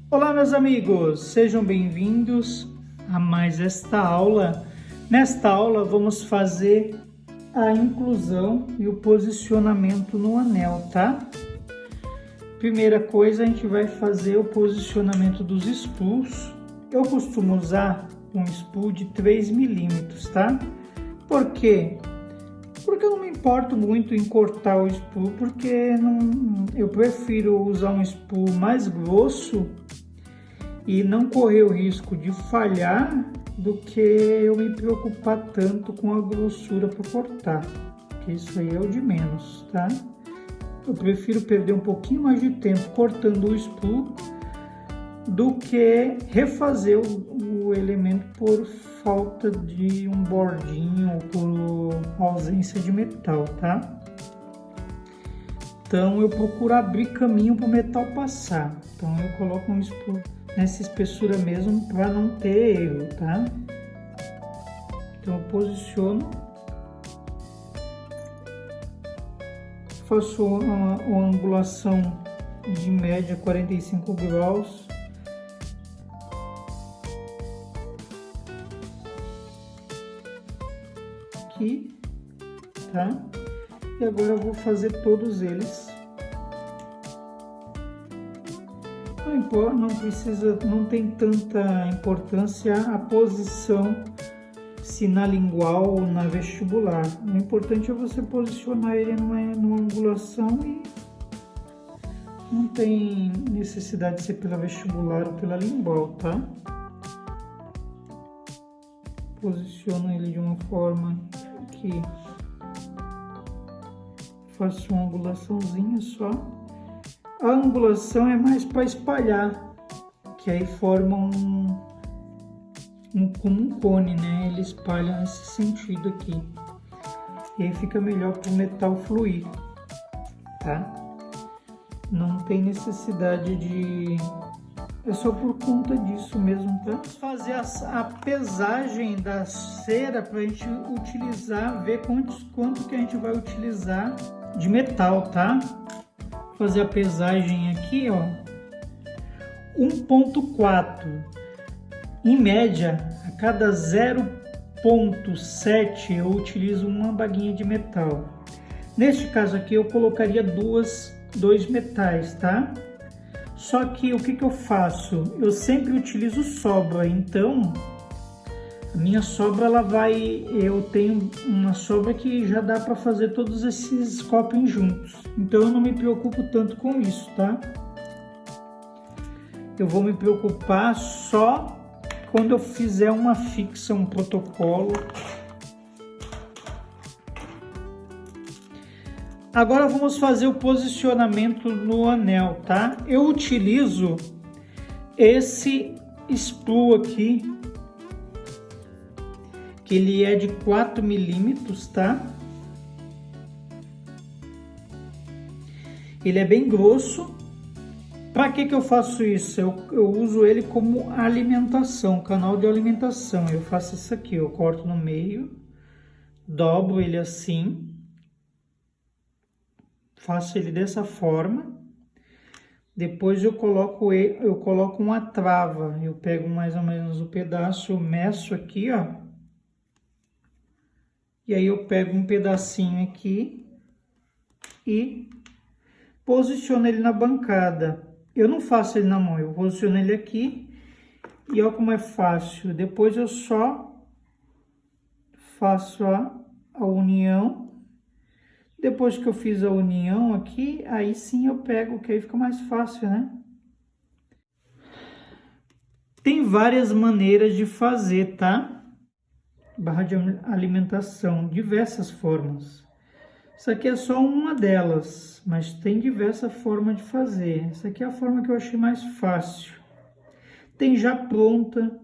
Olá, meus amigos, sejam bem-vindos a mais esta aula. Nesta aula, vamos fazer a inclusão e o posicionamento no anel, tá? Primeira coisa, a gente vai fazer o posicionamento dos spools. Eu costumo usar um spool de 3 milímetros, tá? Por quê? Porque eu não me importo muito em cortar o spool, porque eu prefiro usar um spool mais grosso e não correr o risco de falhar do que eu me preocupar tanto com a grossura para cortar, porque isso aí é o de menos, tá? Eu prefiro perder um pouquinho mais de tempo cortando o spool do que refazer o elemento por falta de um bordinho ou por ausência de metal, tá? Então eu procuro abrir caminho para o metal passar. Então eu coloco um spool nessa espessura mesmo para não ter erro, tá? Então eu posiciono, faço uma angulação de média 45 graus. Aqui, tá? E agora eu vou fazer todos eles. Não precisa, não tem tanta importância a posição, se na lingual ou na vestibular. O importante é você posicionar ele numa angulação e não tem necessidade de ser pela vestibular ou pela lingual, tá? Posiciono ele de uma forma que faço uma angulaçãozinha só. A angulação é mais para espalhar, que aí forma como um cone, né? Ele espalha nesse sentido aqui. E aí fica melhor para o metal fluir, tá? Não tem necessidade de... É só por conta disso mesmo, tá? Vamos fazer a pesagem da cera para a gente utilizar, ver quanto que a gente vai utilizar de metal, tá? Fazer a pesagem aqui, ó, 1.4. Em média, a cada 0.7 eu utilizo uma baguinha de metal. Neste caso aqui eu colocaria dois metais, tá? Só que o que eu faço? Eu sempre utilizo sobra, então a minha sobra eu tenho uma sobra que já dá para fazer todos esses copos juntos. Então eu não me preocupo tanto com isso, tá? Eu vou me preocupar só quando eu fizer uma fixa, um protocolo. Agora vamos fazer o posicionamento no anel, tá? Eu utilizo esse spool aqui, que ele é de 4 milímetros, tá? Ele é bem grosso. Para que eu faço isso? Eu uso ele como alimentação, canal de alimentação. Eu faço isso aqui, eu corto no meio, dobro ele assim, faço ele dessa forma. Depois eu coloco uma trava. Eu pego mais ou menos o pedaço, eu meço aqui, ó. E aí eu pego um pedacinho aqui e posiciono ele na bancada. Eu não faço ele na mão, eu posiciono ele aqui e olha como é fácil. Depois eu só faço a união. Depois que eu fiz a união aqui, aí sim eu pego, que aí fica mais fácil, né? Tem várias maneiras de fazer, tá? Barra de alimentação, diversas formas. Isso aqui é só uma delas, mas tem diversas formas de fazer. Essa aqui é a forma que eu achei mais fácil. Tem já pronta.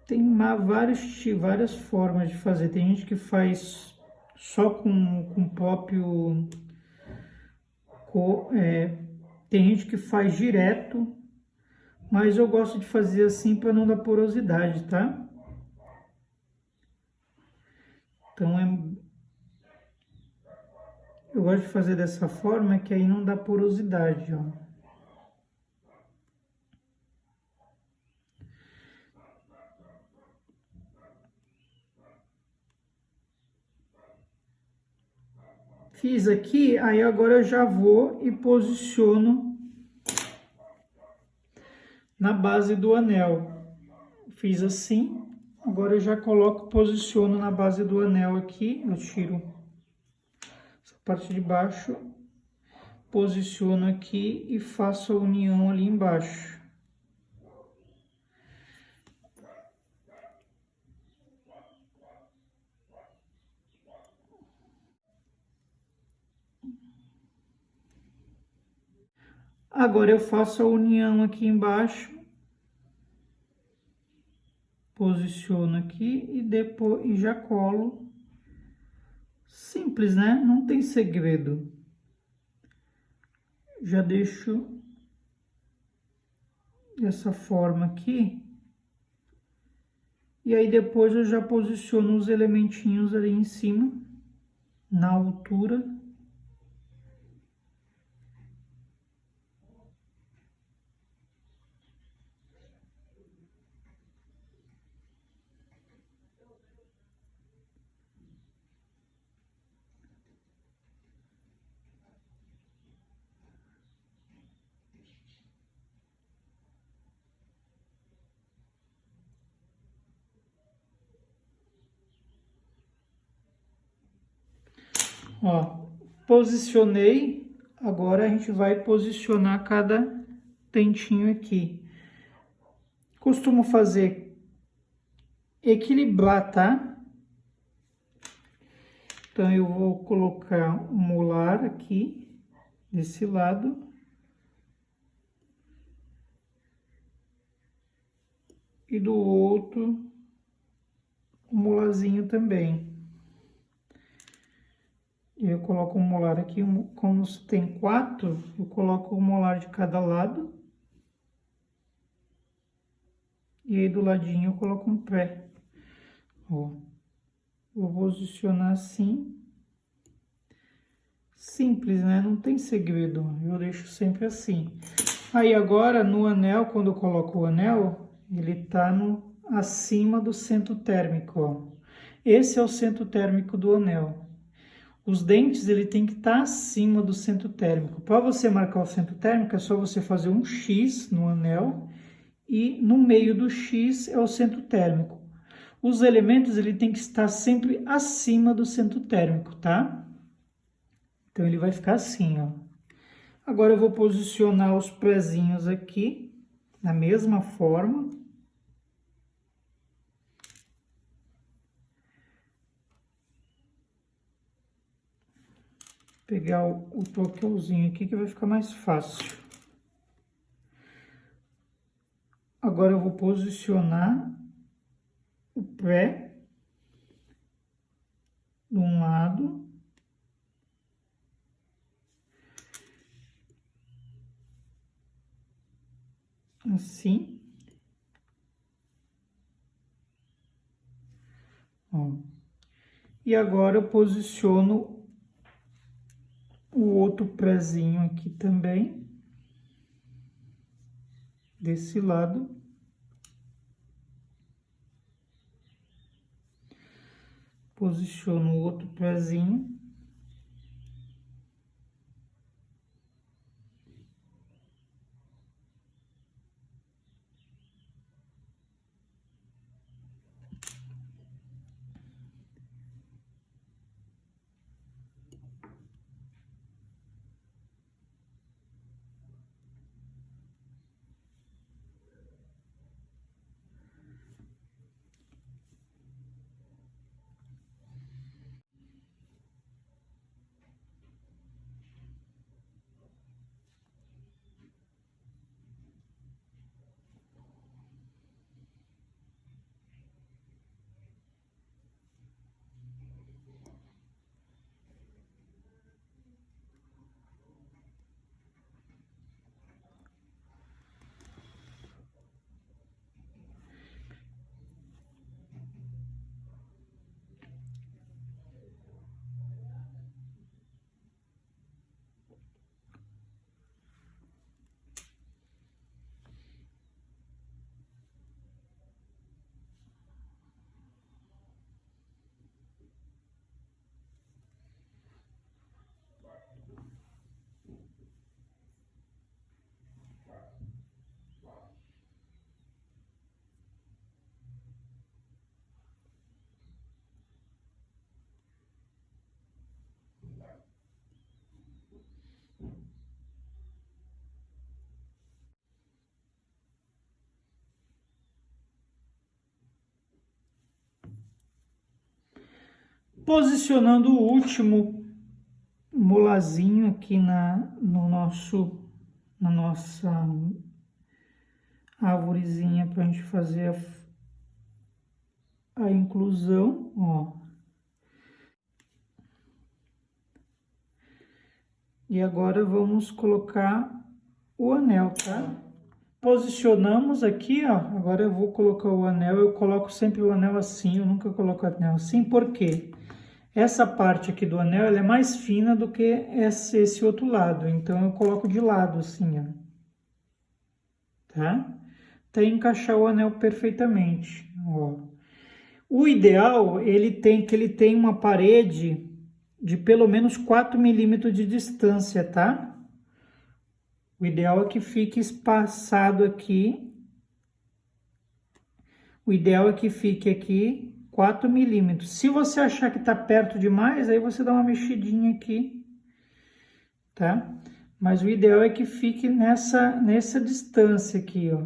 Tem várias formas de fazer. Tem gente que faz só com o próprio... tem gente que faz direto, mas eu gosto de fazer assim para não dar porosidade, tá? Então eu gosto de fazer dessa forma, que aí não dá porosidade, ó. Fiz aqui, aí agora eu já vou e posiciono na base do anel. Fiz assim, agora eu já coloco, posiciono na base do anel aqui, eu tiro essa parte de baixo, posiciono aqui e faço a união ali embaixo. Agora eu faço a união aqui embaixo, posiciono aqui e depois e já colo. Simples, né? Não tem segredo. Já deixo dessa forma aqui. E aí depois eu já posiciono os elementinhos ali em cima, na altura. Ó, posicionei, agora a gente vai posicionar cada dentinho aqui. Costumo fazer equilibrar, tá? Então eu vou colocar um molar aqui, desse lado. E do outro, um molarzinho também. Eu coloco um molar aqui, como tem 4, eu coloco um molar de cada lado. E aí do ladinho eu coloco um pré. Ó, vou posicionar assim. Simples, né? Não tem segredo, eu deixo sempre assim. Aí agora no anel, quando eu coloco o anel, ele tá acima do centro térmico, ó. Esse é o centro térmico do anel. Os dentes, ele tem que estar acima do centro térmico. Para você marcar o centro térmico, é só você fazer um X no anel e no meio do X é o centro térmico. Os elementos, ele tem que estar sempre acima do centro térmico, tá? Então, ele vai ficar assim, ó. Agora, eu vou posicionar os prezinhos aqui, da mesma forma. Pegar o toquezinho aqui, que vai ficar mais fácil. Agora, eu vou posicionar o pré de um lado. Assim. Ó. E agora eu posiciono o outro prezinho aqui também, desse lado. Posiciono o outro prezinho. Posicionando o último molazinho aqui na nossa árvorezinha para a gente fazer a inclusão, ó. E agora vamos colocar o anel, tá? Posicionamos aqui, ó. Agora eu vou colocar o anel. Eu coloco sempre o anel assim, eu nunca coloco o anel assim, por quê? Essa parte aqui do anel, ela é mais fina do que esse outro lado. Então, eu coloco de lado, assim, ó. Tá? Até encaixar o anel perfeitamente, ó. O ideal, que ele tem uma parede de pelo menos 4 milímetros de distância, tá? O ideal é que fique espaçado aqui. O ideal é que fique aqui 4 milímetros. Se você achar que tá perto demais, aí você dá uma mexidinha aqui, tá? Mas o ideal é que fique nessa distância aqui, ó.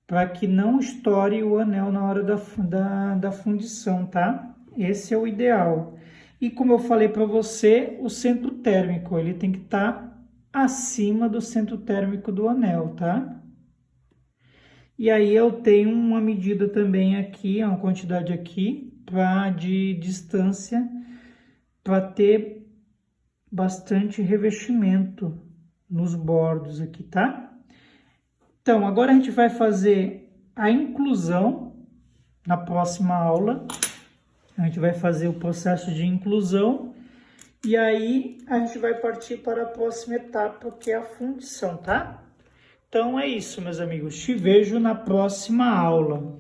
Para que não estoure o anel na hora da fundição, tá? Esse é o ideal. E como eu falei para você, o centro térmico, ele tem que estar acima do centro térmico do anel, tá? E aí eu tenho uma medida também aqui, uma quantidade aqui, de distância, para ter bastante revestimento nos bordos aqui, tá? Então, agora a gente vai fazer a inclusão na próxima aula. A gente vai fazer o processo de inclusão e aí a gente vai partir para a próxima etapa, que é a fundição, tá? Então é isso, meus amigos. Te vejo na próxima aula.